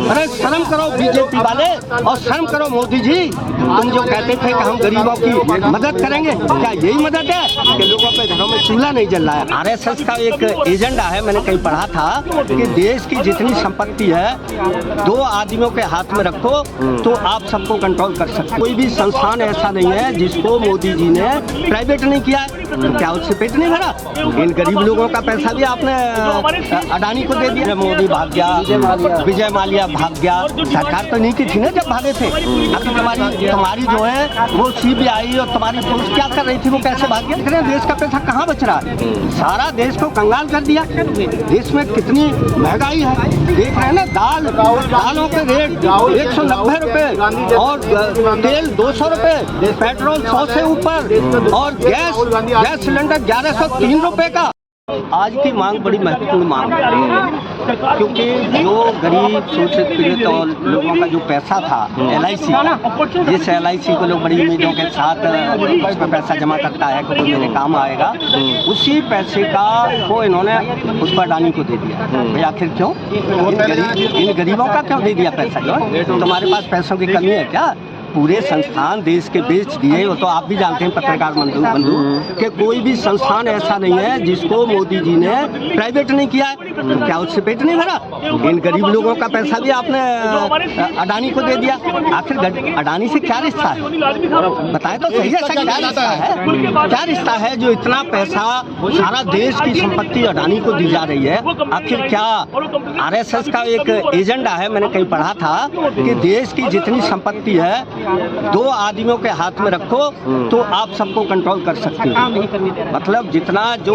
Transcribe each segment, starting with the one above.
अरे शर्म करो बीजेपी वाले और शर्म करो मोदी जी। तुम जो कहते थे कि हम गरीबों की मदद करेंगे, क्या यही मदद है कि लोगों के घरों में चूल्हा नहीं जल रहा है? आरएसएस का एक एजेंडा है, मैंने कहीं पढ़ा था कि देश की जितनी संपत्ति है 2 आदमियों के हाथ में रखो तो आप सबको कंट्रोल कर सकते। कोई भी संस्थान ऐसा नहीं है जिसको मोदी जी ने प्राइवेट नहीं किया है, तो क्या उससे पेट नहीं भरा? इन गरीब लोगों का पैसा भी आपने अडानी को दे दिया। मोदी भाग गया, विजय माल्या भाग गया, सरकार तो नहीं की थी ना जब भागे थे। अभी तुम्हारी जो है वो सीबीआई और तुम्हारी पुलिस क्या कर रही थी, वो कैसे भाग गया? देश का पैसा कहाँ बच रहा है? सारा देश को कंगाल कर दिया। देश में कितनी महंगाई है देख रहे हैं ना। दालों के रेट 190 रुपए और तेल 200 रुपए, पेट्रोल 100 से ऊपर और गैस सिलेंडर 1103 रुपए का। आज की मांग बड़ी महत्वपूर्ण मांग है, क्योंकि जो गरीब शोषित पीड़ित और लोगों का जो पैसा था LIC का, जिस LIC को लोग बड़ी उम्मीदों के साथ उसमें पैसा जमा करता है कि कोई मेरे काम आएगा, उसी पैसे का वो इन्होंने उस पर अडानी को दे दिया। भाई आखिर क्यों? इन गरीबों का क्यों दे दिया पैसा? जो तुम्हारे पास पैसों की कमी है क्या? पूरे संस्थान देश के बेच दिए। वो तो आप भी जानते हैं पत्रकार बंधु कि कोई भी संस्थान ऐसा नहीं है जिसको मोदी जी ने प्राइवेट नहीं किया है, तो क्या उससे पेट नहीं भरा? इन गरीब लोगों का पैसा भी आपने अडानी को दे दिया। आखिर अडानी से क्या रिश्ता है? बताएं तो सही, ऐसा क्या रिश्ता है? क्या रिश्ता है जो इतना पैसा सारा देश की संपत्ति अडानी को दी जा रही है? आखिर क्या RSS का एक एजेंडा है, मैंने कहीं पढ़ा था कि देश की जितनी संपत्ति है 2 आदमियों के हाथ में रखो तो आप सबको कंट्रोल कर सकते हो। मतलब जितना जो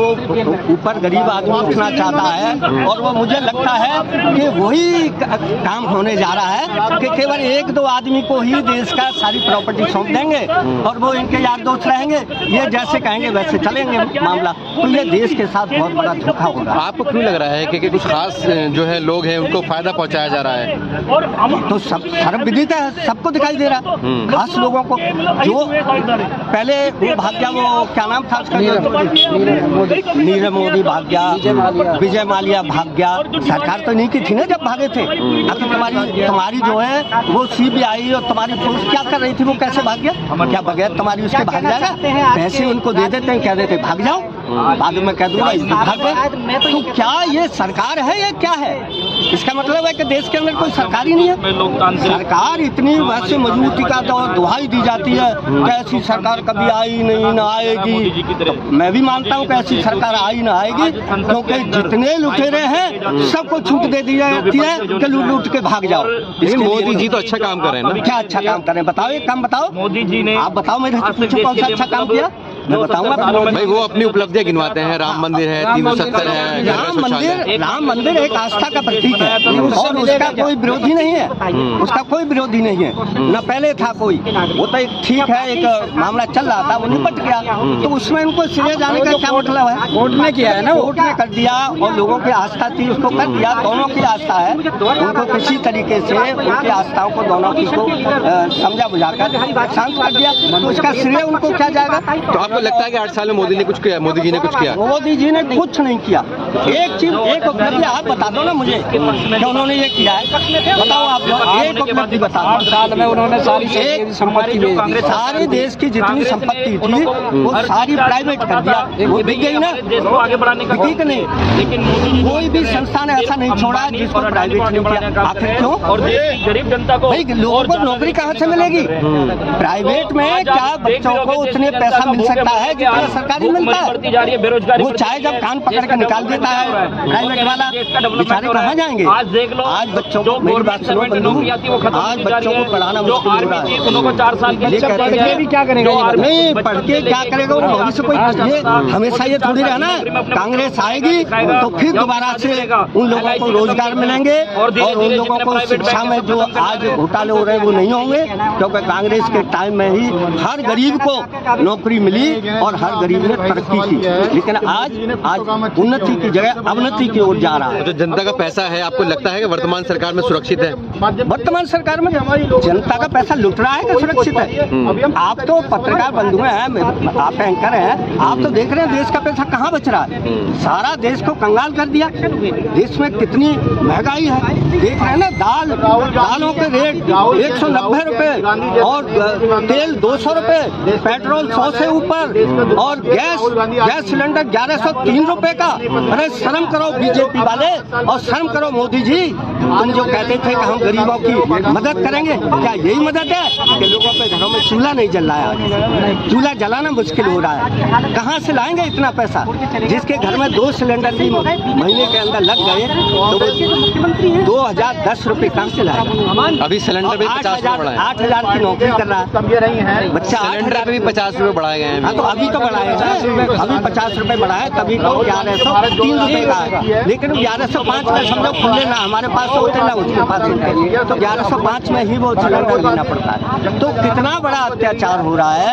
ऊपर गरीब आदमी उठना चाहता है, और वो मुझे लगता है कि वही काम होने जा रहा है कि केवल 1-2 आदमी को ही देश का सारी प्रॉपर्टी सौंप देंगे और वो इनके यार दोस्त रहेंगे, ये जैसे कहेंगे वैसे चलेंगे मामला। तो ये देश के साथ बहुत बड़ा धोखा होगा। आपको क्यों लग रहा है कि कुछ खास जो है लोग हैं उनको फायदा पहुंचाया जा रहा है? तो सब सर्वविदित है, सबको दिखाई दे रहा है। खास लोगों को जो पहले वो भाग गया, वो क्या नाम था उसका? नीरव मोदी भाग गया, विजय माल्या भाग गया। सरकार तो नहीं की थी ना जब भागे थे। अभी तुम्हारी जो है वो सीबीआई और तुम्हारी पुलिस क्या कर रही थी, वो कैसे भाग गया? क्या बगैर तुम्हारी उसके भाग जाएगा? पैसे उनको दे देते हैं, कह देते भाग जाओ, बाद में कह दूंगा भाग गए। तो क्या ये सरकार है या क्या है? इसका मतलब है कि देश के अंदर कोई सरकार ही नहीं है। सरकार इतनी वैसे मजबूती का तो दुहाई दी जाती है कि ऐसी सरकार कभी आई नहीं, ना आएगी। तो मैं भी मानता हूँ कि ऐसी सरकार आई ना आएगी, क्योंकि जितने लुटेरे हैं सबको छूट दे दी जाती है कि लूट के भाग जाओ। मोदी जी तो अच्छा काम कर रहे हैं ना? क्या अच्छा काम कर रहे हैं? बताओ, एक काम बताओ मोदी जी ने। आप बताओ, मेरे पूछो कौन सा अच्छा काम किया, मैं बताऊंगा। भाई वो अपनी उपलब्धियां गिनवाते हैं, राम मंदिर है, 370 है। राम मंदिर एक आस्था का प्रतीक है और उसका कोई विरोधी नहीं है, उसका कोई विरोधी नहीं है, न पहले था कोई। वो तो एक ठीक है, एक मामला चल रहा था, वो निपट गया, तो उसमें इनको सिरे जाने का क्या मतलब है? कोर्ट ने किया है ना, कोर्ट ने कर दिया और लोगों की आस्था थी उसको कर दिया। दोनों की आस्था है, उनको किसी तरीके से उनकी आस्थाओं को दोनों की को समझा बुझाकर शांत कर दिया, तो उसका श्रेय उनको क्या जाएगा? तो आपको लगता है कि 8 साल में मोदी ने कुछ किया? मोदी जी ने कुछ किया? मोदी जी ने कुछ नहीं किया। एक चीज, एक उपलब्धि आप बता दो ना मुझे कि उन्होंने ये किया है, बताओ आप लोग, एक उपलब्धि बताओ। साल में उन्होंने सारी संपत्ति, सारी देश की जितनी संपत्ति थी वो सारी प्राइवेट कर दिया। वो बिक गई ना, बिकी कि नहीं? लेकिन कोई भी संस्थान ऐसा नहीं छोड़ा जिसको प्राइवेट नहीं किया। आखिर क्यों? और गरीब जनता को, भाई लोगों को नौकरी कहाँ से मिलेगी? प्राइवेट में क्या बच्चों को उतने पैसा मिल सकता है जितना सरकारी मिलता है? वो चाहे जब कान पकड़ के निकाल देता है प्राइवेट वाला, बेचारे कहाँ जाएंगे? आज बच्चों को, मेरी बात सुनो बंधु, आज बच्चों को पढ़ाना मुश्किल हो रहा है। उनको 4 साल की क्या करेगा? नहीं पढ़ के क्या करेगा? वो भविष्य कोई ये हमेशा ये थोड़ी रहना, कांग्रेस आएगी तो फिर दोबारा से उन लोगों को रोजगार मिलेंगे और उन लोगों को शिक्षा में जो आज घोटाले हो रहे हैं वो नहीं होंगे, क्योंकि कांग्रेस के टाइम में ही हर गरीब को नौकरी मिली और हर गरीब ने तरक्की की। लेकिन आज उन्नति की जगह अवनति की ओर जा रहा है। जो जनता का पैसा है, आपको लगता है कि वर्तमान सरकार में सुरक्षित है? वर्तमान सरकार में जनता का पैसा लुट रहा है कि सुरक्षित है? आप तो पत्रकार बंधु हैं, आप एंकर हैं, आप तो देख रहे हैं देश का पैसा कहाँ बच रहा है। सारा देश को कंगाल कर दिया। देश में कितनी महंगाई है, देख रहे हैं ना। दालों के रेट 190 रुपए और तेल 200 रुपए, पेट्रोल 100 से ऊपर और गैस सिलेंडर 1103 रुपए का। अरे शर्म करो बीजेपी वाले, और शर्म करो मोदी जी। तुम जो कहते थे कि हम गरीबों की मदद करेंगे, क्या यही मदद है कि लोगों के घरों में चूल्हा नहीं जल रहा है? चूल्हा जलाना मुश्किल हो रहा है। कहाँ से लाएंगे इतना पैसा? जिसके घर में 2 सिलेंडर भी महीने के अंदर लग गए तो 2010 रुपए कहाँ से लाएगा? अभी सिलेंडर भी 50 रुपए बढ़ा है। 8,000 की नौकरी कर रहा है बच्चा, सिलेंडर पे भी 50 रुपए बढ़ाए गए हैं। हाँ, तो अभी तो बढ़ाए हैं, अभी 50 रुपए बढ़ा है, तभी तो 1103 रुपए का है। लेकिन 1105 में समझो खुले ना हमारे पास होते ना उसके पास होते, तो 1105 में ही वो सिलेंडर लेना पड़ता है। तो कितना बड़ा अत्याचार हो रहा है।